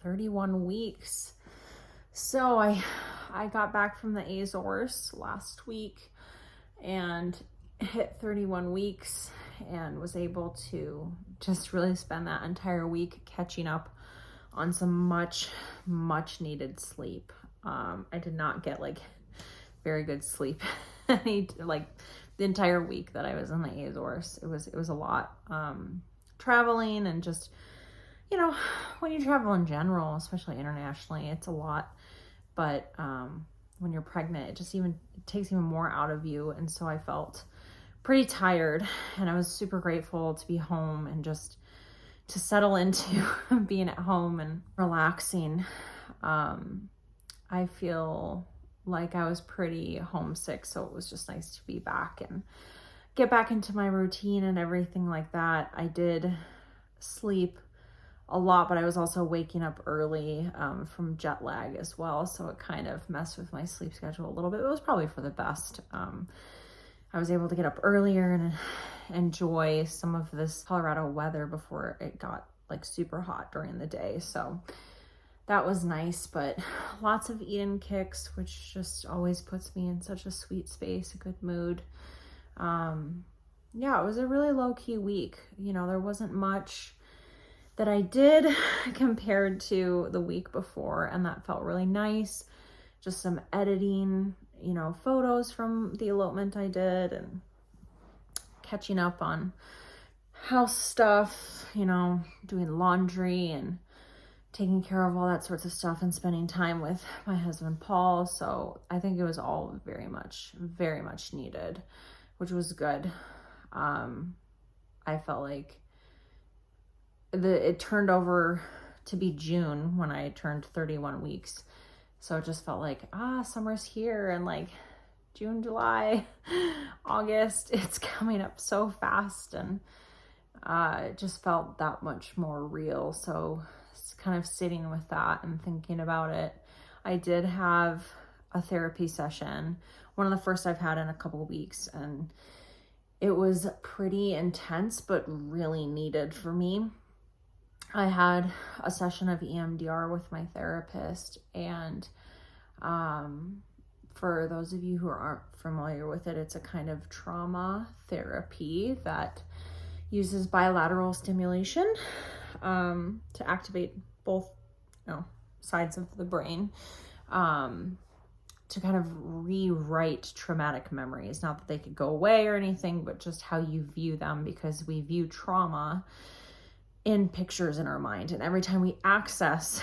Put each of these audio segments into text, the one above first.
31 weeks. So I got back from the Azores last week and hit 31 weeks and was able to just really spend that entire week catching up on some much needed sleep. I did not get like very good sleep like the entire week that I was in the Azores. It was a lot. Traveling and just, when you travel in general, especially internationally, it's a lot. But when you're pregnant, it takes even more out of you. And so I felt pretty tired, and I was super grateful to be home and just to settle into being at home and relaxing. I feel like I was pretty homesick, so it was just nice to be back and get back into my routine and everything like that. I did sleep a lot, but I was also waking up early from jet lag as well, so it kind of messed with my sleep schedule a little bit. It was probably for the best. I was able to get up earlier and enjoy some of this Colorado weather before it got like super hot during the day, so that was nice. But lots of eat-in kicks, which just always puts me in such a sweet space, a good mood. Yeah, it was a really low-key week. There wasn't much that I did compared to the week before, and that felt really nice. Just some editing, photos from the elopement I did, and catching up on house stuff, doing laundry and taking care of all that sorts of stuff, and spending time with my husband, Paul. So I think it was all very much needed, which was good. I felt like it turned over to be June when I turned 31 weeks. So it just felt like, summer's here, and like June, July, August, it's coming up so fast, and it just felt that much more real. So it's kind of sitting with that and thinking about it. I did have a therapy session, one of the first I've had in a couple of weeks, and it was pretty intense, but really needed for me. I had a session of EMDR with my therapist, and for those of you who aren't familiar with it, it's a kind of trauma therapy that uses bilateral stimulation to activate both sides of the brain to kind of rewrite traumatic memories. Not that they could go away or anything, but just how you view them, because we view trauma in pictures in our mind, and every time we access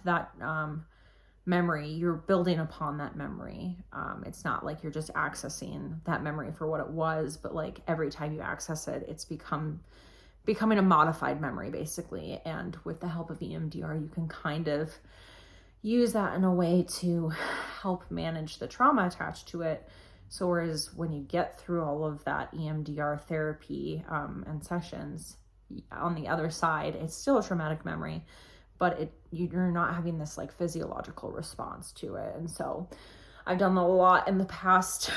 that memory, you're building upon that memory. It's not like you're just accessing that memory for what it was, but like every time you access it, it's becoming a modified memory, basically. And with the help of EMDR, you can kind of use that in a way to help manage the trauma attached to it. So whereas when you get through all of that EMDR therapy and sessions, on the other side, it's still a traumatic memory, but you're not having this like physiological response to it. And so I've done a lot in the past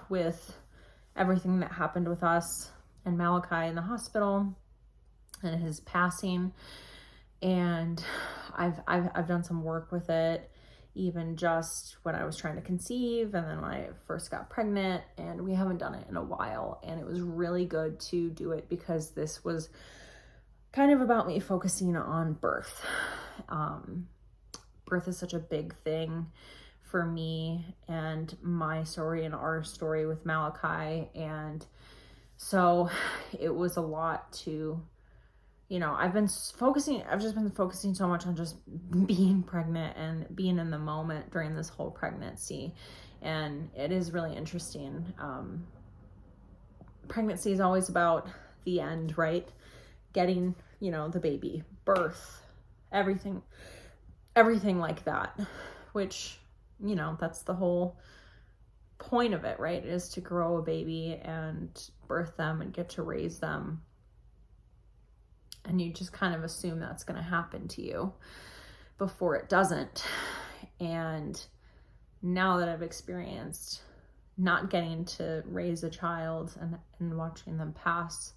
with everything that happened with us and Malachi in the hospital and his passing, and I've done some work with it, even just when I was trying to conceive, and then when I first got pregnant, and we haven't done it in a while. And it was really good to do it because this was kind of about me focusing on birth. Birth is such a big thing for me and my story and our story with Malachi. And so it was a lot to, I've just been focusing so much on just being pregnant and being in the moment during this whole pregnancy. And it is really interesting. Pregnancy is always about the end, right? Getting, the baby, birth, everything like that, which, that's the whole point of it, right? Is to grow a baby and birth them and get to raise them. And you just kind of assume that's going to happen to you before it doesn't. And now that I've experienced not getting to raise a child and watching them pass,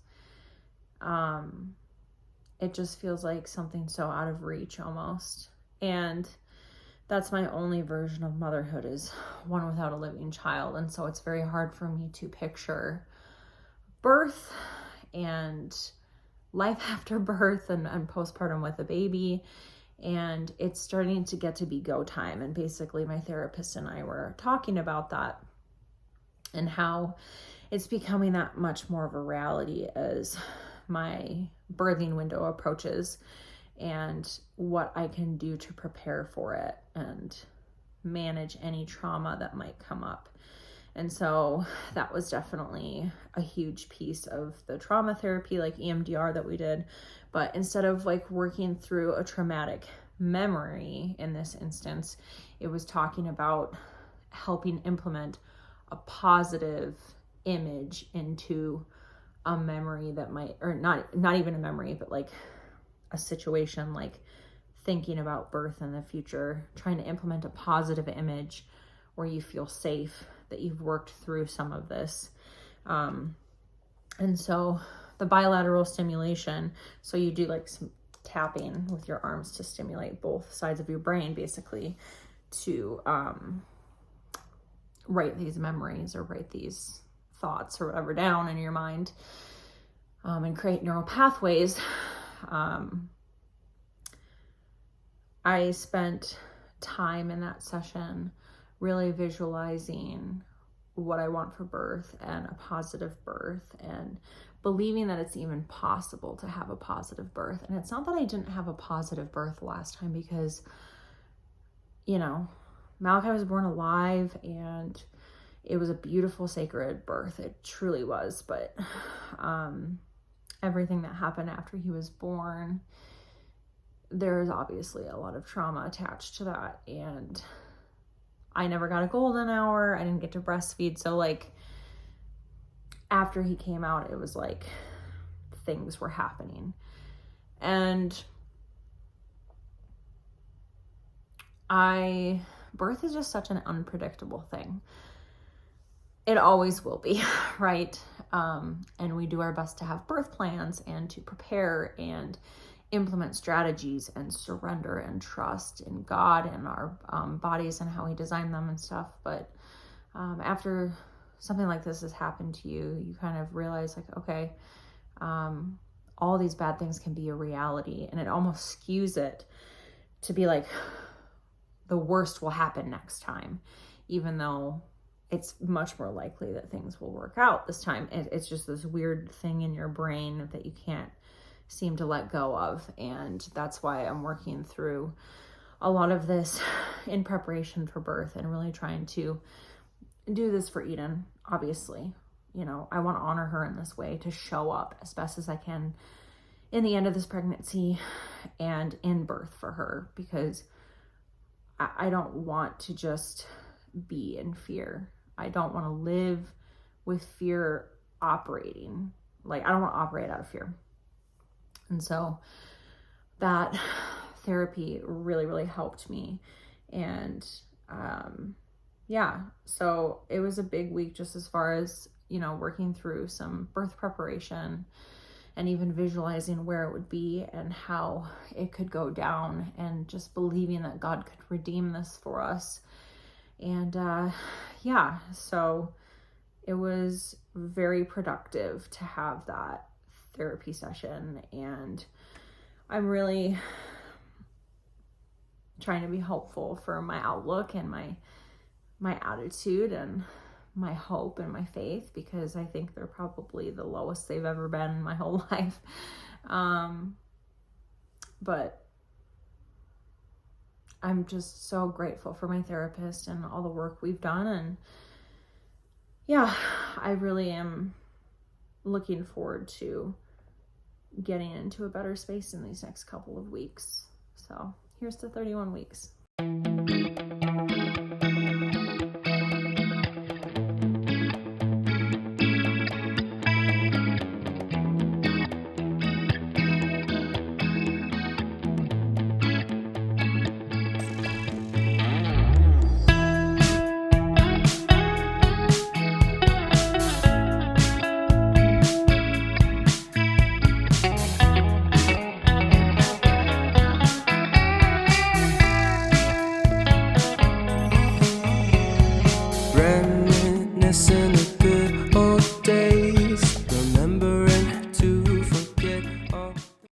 it just feels like something so out of reach almost. And that's my only version of motherhood, is one without a living child. And so it's very hard for me to picture birth and life after birth and postpartum with a baby. And it's starting to get to be go time. And basically my therapist and I were talking about that and how it's becoming that much more of a reality as my birthing window approaches, and what I can do to prepare for it and manage any trauma that might come up. And so that was definitely a huge piece of the trauma therapy, like EMDR, that we did. But instead of like working through a traumatic memory in this instance, it was talking about helping implement a positive image into a memory that might, or not even a memory, but like a situation, like thinking about birth in the future, trying to implement a positive image where you feel safe, that you've worked through some of this. And so the bilateral stimulation, so you do like some tapping with your arms to stimulate both sides of your brain, basically, to write these memories or write these thoughts or whatever down in your mind, and create neural pathways. I spent time in that session really visualizing what I want for birth and a positive birth, and believing that it's even possible to have a positive birth. And it's not that I didn't have a positive birth last time, because, you know, Malachi was born alive and it was a beautiful, sacred birth. It truly was. But everything that happened after he was born, there's obviously a lot of trauma attached to that. And I never got a golden hour. I didn't get to breastfeed. So like after he came out, it was like things were happening. And birth is just such an unpredictable thing. It always will be, right? And we do our best to have birth plans and to prepare and implement strategies and surrender and trust in God and our bodies and how He designed them and stuff. But after something like this has happened to you, you kind of realize like, okay, all these bad things can be a reality, and it almost skews it to be like the worst will happen next time, even though it's much more likely that things will work out this time. It's just this weird thing in your brain that you can't seem to let go of. And that's why I'm working through a lot of this in preparation for birth and really trying to do this for Eden. Obviously, you know, I want to honor her in this way, to show up as best as I can in the end of this pregnancy and in birth for her, because I don't want to just be in fear. I don't want to live with fear operating. Like, I don't want to operate out of fear. And so that therapy really, really helped me. And yeah, so it was a big week just as far as, you know, working through some birth preparation and even visualizing where it would be and how it could go down, and just believing that God could redeem this for us. And yeah, so it was very productive to have that therapy session, and I'm really trying to be hopeful for my outlook and my attitude and my hope and my faith, because I think they're probably the lowest they've ever been in my whole life. But I'm just so grateful for my therapist and all the work we've done. And yeah, I really am looking forward to getting into a better space in these next couple of weeks. So here's to 31 weeks. This is